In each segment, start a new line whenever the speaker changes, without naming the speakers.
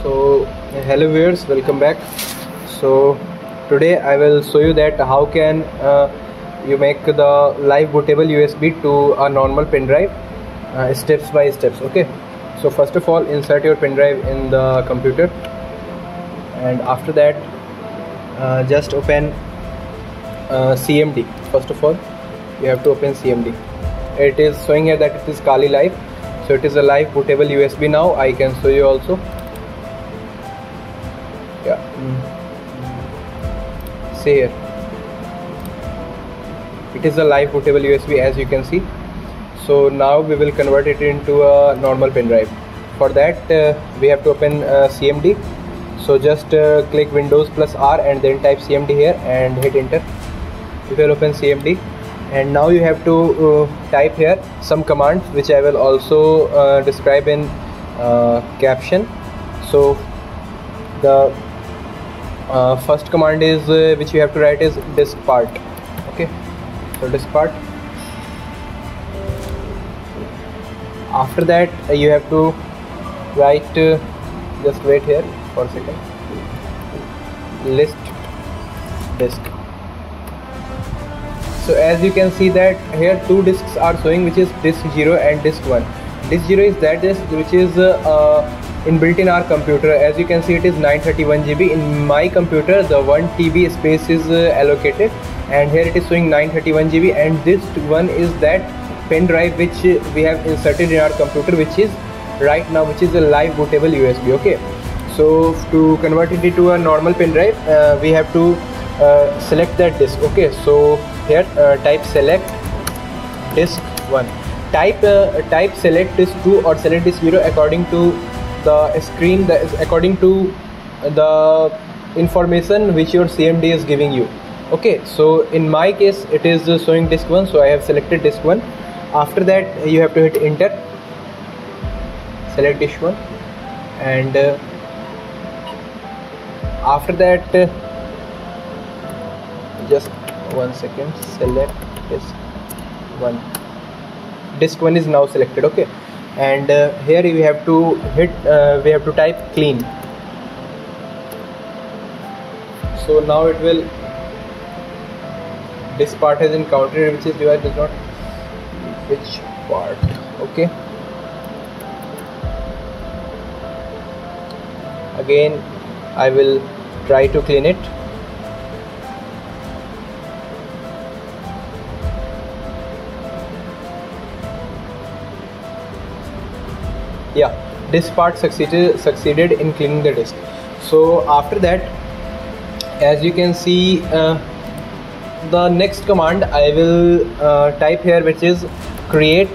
So hello viewers, welcome back. So today I will show you that how can you make the live bootable USB to a normal pen drive, steps by steps. Okay, so first of all insert your pen drive in the computer, and after that just open CMD. First of all you have to open CMD. It is showing here that it is Kali Live, so it is a live bootable USB. Now I can show you also. See here, it is a live bootable USB, as you can see. So now we will convert it into a normal pen drive. For that we have to open CMD. So just click Windows plus R and then type CMD here and hit enter. You will open CMD, and now you have to type here some commands which I will also describe in caption. So the first command is which you have to write is disk part. Okay, so disk part. After that you have to write just wait here for a second, list disk. So as you can see that here two disks are showing, which is disk 0 and disk 1. Disk 0 is that disk which is inbuilt in our computer. As you can see, it is 931 GB. In my computer the 1 TB space is allocated, and here it is showing 931 GB, and this one is that pen drive which we have inserted in our computer, which is right now, which is a live bootable USB. Okay, so to convert it into a normal pen drive we have to select that disk. Okay, so here type select disk 1, type select disk 2 or select disk 0 according to the screen, according to the information which your CMD is giving you. Okay, so in my case it is showing disk 1, so I have selected disk 1. After that you have to hit enter, select disk 1, and after that just 1 second, select disk 1. Disk 1 is now selected. Okay, and here we have to hit we have to type clean. So now it will, this part has encountered which is device does not, which part. Okay, again I will try to clean it. Yeah, this part succeeded in cleaning the disk. So after that, as you can see, the next command I will type here, which is create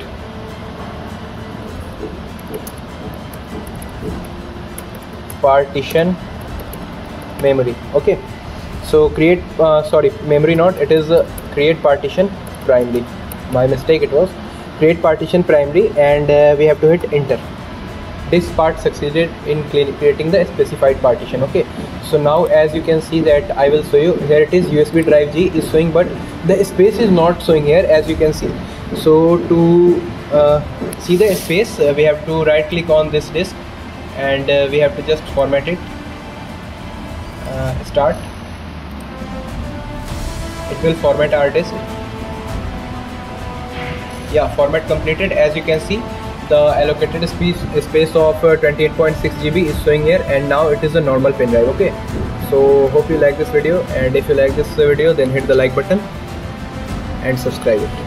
partition memory. Okay, so create memory, not, it is create partition primary. My mistake, it was create partition primary, and we have to hit enter. This part succeeded in creating the specified partition. Okay, so now as you can see that I will show you, here it is USB drive G is showing, but the space is not showing here, as you can see. So to see the space we have to right click on this disk, and we have to just format it. Start. It will format our disk. Yeah, format completed. As you can see, the allocated space of 28.6 GB is showing here, and now it is a normal pen drive. Okay, so hope you like this video, and if you like this video then hit the like button and subscribe it.